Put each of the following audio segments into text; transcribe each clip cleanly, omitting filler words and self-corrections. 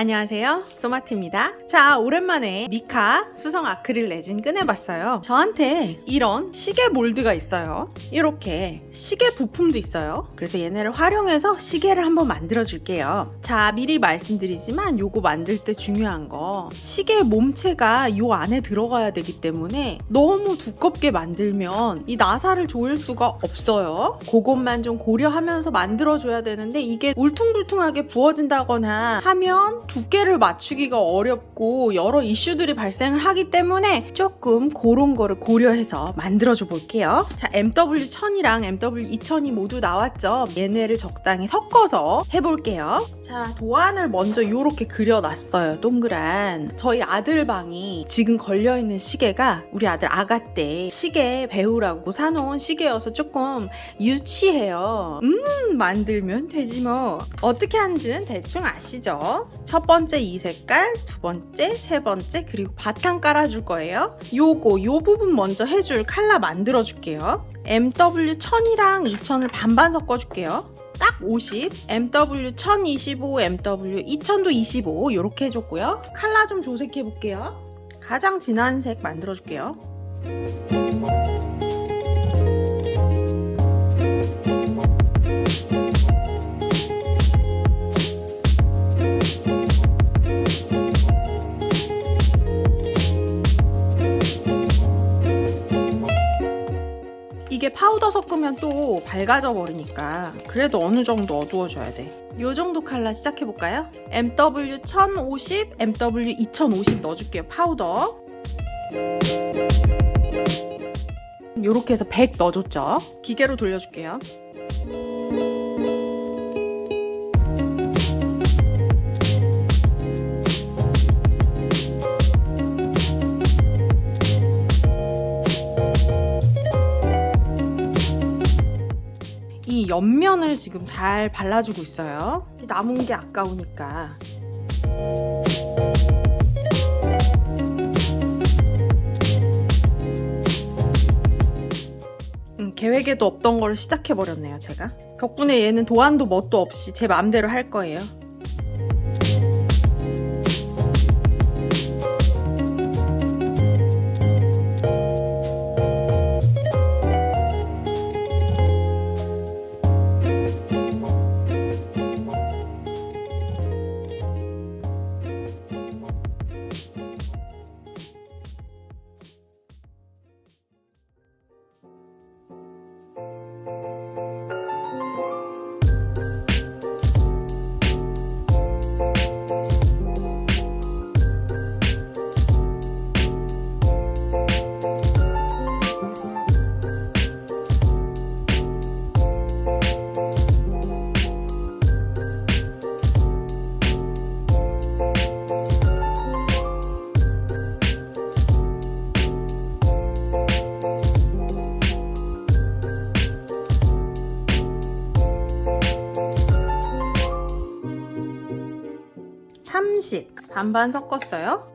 안녕하세요, 소마트입니다. 자, 오랜만에 미카 수성 아크릴 레진 꺼내봤어요. 저한테 이런 시계 몰드가 있어요. 이렇게 시계 부품도 있어요. 그래서 얘네를 활용해서 시계를 한번 만들어 줄게요. 자, 미리 말씀드리지만 요거 만들 때 중요한 거, 시계 몸체가 요 안에 들어가야 되기 때문에 너무 두껍게 만들면 이 나사를 조일 수가 없어요. 그것만 좀 고려하면서 만들어 줘야 되는데, 이게 울퉁불퉁하게 부어진다거나 하면 두께를 맞추기가 어렵고 여러 이슈들이 발생을 하기 때문에 조금 그런 거를 고려해서 만들어줘 볼게요. 자, MW1000이랑 MW2000이 모두 나왔죠. 얘네를 적당히 섞어서 해볼게요. 자, 도안을 먼저 이렇게 그려놨어요. 동그란. 저희 아들 방이 지금 걸려있는 시계가 우리 아들 아가 때 시계 배우라고 사놓은 시계여서 조금 유치해요. 만들면 되지 뭐. 어떻게 하는지는 대충 아시죠? 첫 번째 이 색깔, 두 번째, 세 번째, 그리고 바탕 깔아줄 거예요. 요 부분 먼저 해줄 칼라 만들어 줄게요. MW1000이랑 2000을 반반 섞어줄게요. 딱 50, MW1025, MW2000도 25 이렇게 해줬고요. 칼라 좀 조색해 볼게요. 가장 진한 색 만들어 줄게요. 이게 파우더 섞으면 또 밝아져 버리니까 그래도 어느 정도 어두워져야 돼. 요 정도 칼라 시작해 볼까요? MW1050, MW2050 넣어줄게요. 파우더. 요렇게 해서 100 넣어줬죠. 기계로 돌려줄게요. 이 옆면을 지금 잘 발라주고 있어요. 남은 게 아까우니까. 계획에도 없던 거를 시작해버렸네요, 제가. 덕분에 얘는 도안도 뭣도 없이 제 마음대로 할 거예요. 반반 섞었어요.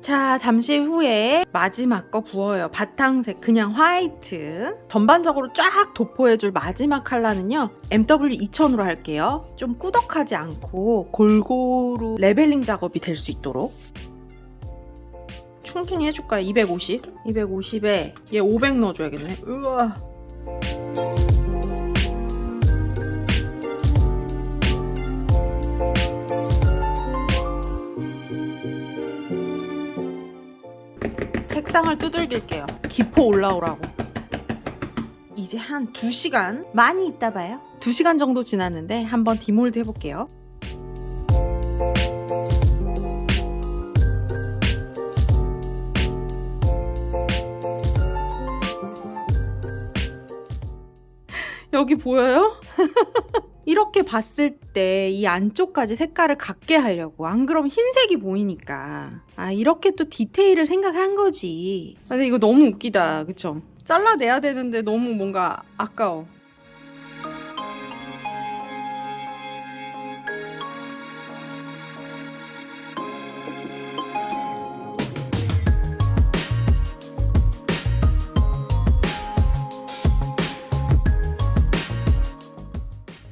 자, 잠시 후에 마지막 거 부어요. 바탕색 그냥 화이트. 전반적으로 쫙 도포해줄 마지막 컬러는요, MW2000으로 할게요. 좀 꾸덕하지 않고 골고루 레벨링 작업이 될 수 있도록. 충분히 해줄까요? 250? 250에 얘 500 넣어줘야겠네. 우와. 색상을 두들길게요. 기포 올라오라고. 이제 한 2시간, 많이 있다 봐요. 2시간 정도 지났는데 한번 디몰드 해볼게요. 여기 보여요? 이렇게 봤을 때 이 안쪽까지 색깔을 같게 하려고. 안 그러면 흰색이 보이니까. 아, 이렇게 또 디테일을 생각한 거지. 근데 이거 너무 웃기다. 그쵸? 잘라내야 되는데 너무 뭔가 아까워.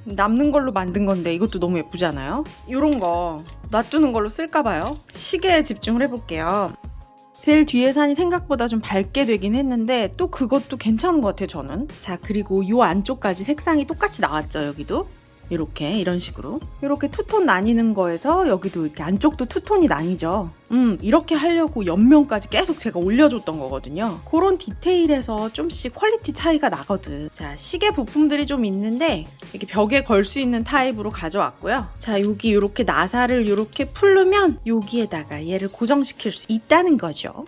남는 걸로 만든 건데 이것도 너무 예쁘지 않아요? 이런 거 놔두는 걸로 쓸까 봐요. 시계에 집중을 해볼게요. 제일 뒤에 산이 생각보다 좀 밝게 되긴 했는데 또 그것도 괜찮은 것 같아요, 저는. 자, 그리고 이 안쪽까지 색상이 똑같이 나왔죠, 여기도. 이렇게 이런 식으로 이렇게 투톤 나뉘는 거에서 여기도 이렇게 안쪽도 투톤이 나뉘죠. 이렇게 하려고 옆면까지 계속 제가 올려줬던 거거든요. 그런 디테일에서 좀씩 퀄리티 차이가 나거든. 자, 시계 부품들이 좀 있는데 이렇게 벽에 걸 수 있는 타입으로 가져왔고요. 자, 여기 이렇게 나사를 이렇게 풀르면 여기에다가 얘를 고정시킬 수 있다는 거죠.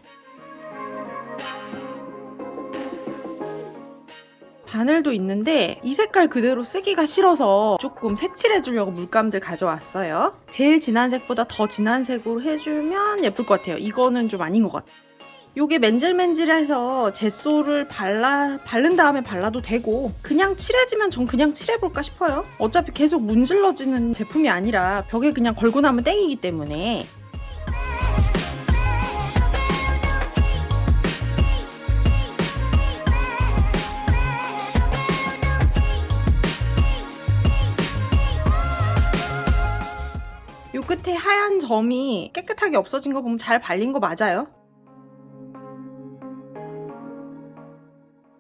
바늘도 있는데 이 색깔 그대로 쓰기가 싫어서 조금 색칠해주려고 물감들 가져왔어요. 제일 진한 색보다 더 진한 색으로 해주면 예쁠 것 같아요. 이거는 좀 아닌 것 같아요. 요게 맨질맨질해서 젯소를 바른 다음에 발라도 되고 그냥 칠해지면 전 그냥 칠해볼까 싶어요. 어차피 계속 문질러지는 제품이 아니라 벽에 그냥 걸고 나면 땡이기 때문에. 요 끝에 하얀 점이 깨끗하게 없어진 거 보면 잘 발린 거 맞아요?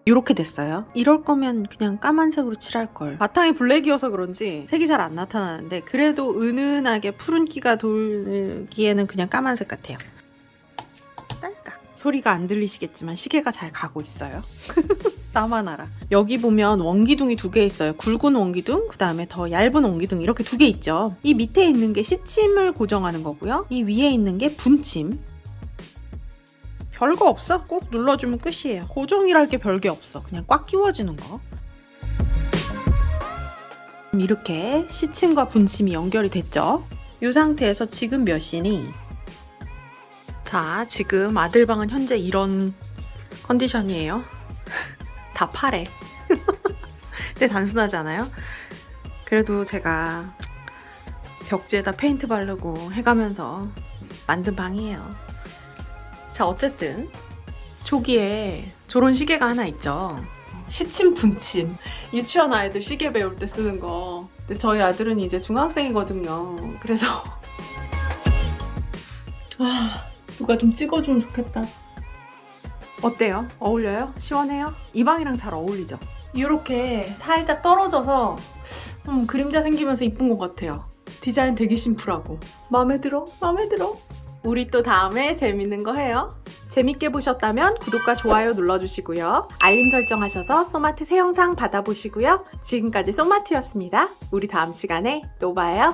이렇게 됐어요. 이럴 거면 그냥 까만색으로 칠할걸. 바탕이 블랙이어서 그런지 색이 잘 안 나타나는데 그래도 은은하게 푸른기가 돌기에는 그냥 까만색 같아요. 딸깍. 소리가 안 들리시겠지만 시계가 잘 가고 있어요. 나만 알아. 여기 보면 원기둥이 2개 있어요. 굵은 원기둥, 그 다음에 더 얇은 원기둥 이렇게 2개 있죠. 이 밑에 있는 게 시침을 고정하는 거고요. 이 위에 있는 게 분침. 별거 없어. 꾹 눌러주면 끝이에요. 고정이랄 게 별게 없어. 그냥 꽉 끼워지는 거. 이렇게 시침과 분침이 연결이 됐죠. 이 상태에서 지금 몇 시니? 자, 지금 아들 방은 현재 이런 컨디션이에요. 다 파래. 근데 단순하지 않아요? 그래도 제가 벽지에다 페인트 바르고 해가면서 만든 방이에요. 자, 어쨌든 저기에 저런 시계가 하나 있죠. 시침 분침. 유치원 아이들 시계 배울 때 쓰는 거. 근데 저희 아들은 이제 중학생이거든요. 그래서 누가 좀 찍어주면 좋겠다. 어때요? 어울려요? 시원해요? 이 방이랑 잘 어울리죠? 이렇게 살짝 떨어져서 그림자 생기면서 이쁜 것 같아요. 디자인 되게 심플하고 마음에 들어? 마음에 들어? 우리 또 다음에 재밌는 거 해요. 재밌게 보셨다면 구독과 좋아요 눌러주시고요. 알림 설정하셔서 쏘마트 새 영상 받아보시고요. 지금까지 쏘마트였습니다. 우리 다음 시간에 또 봐요.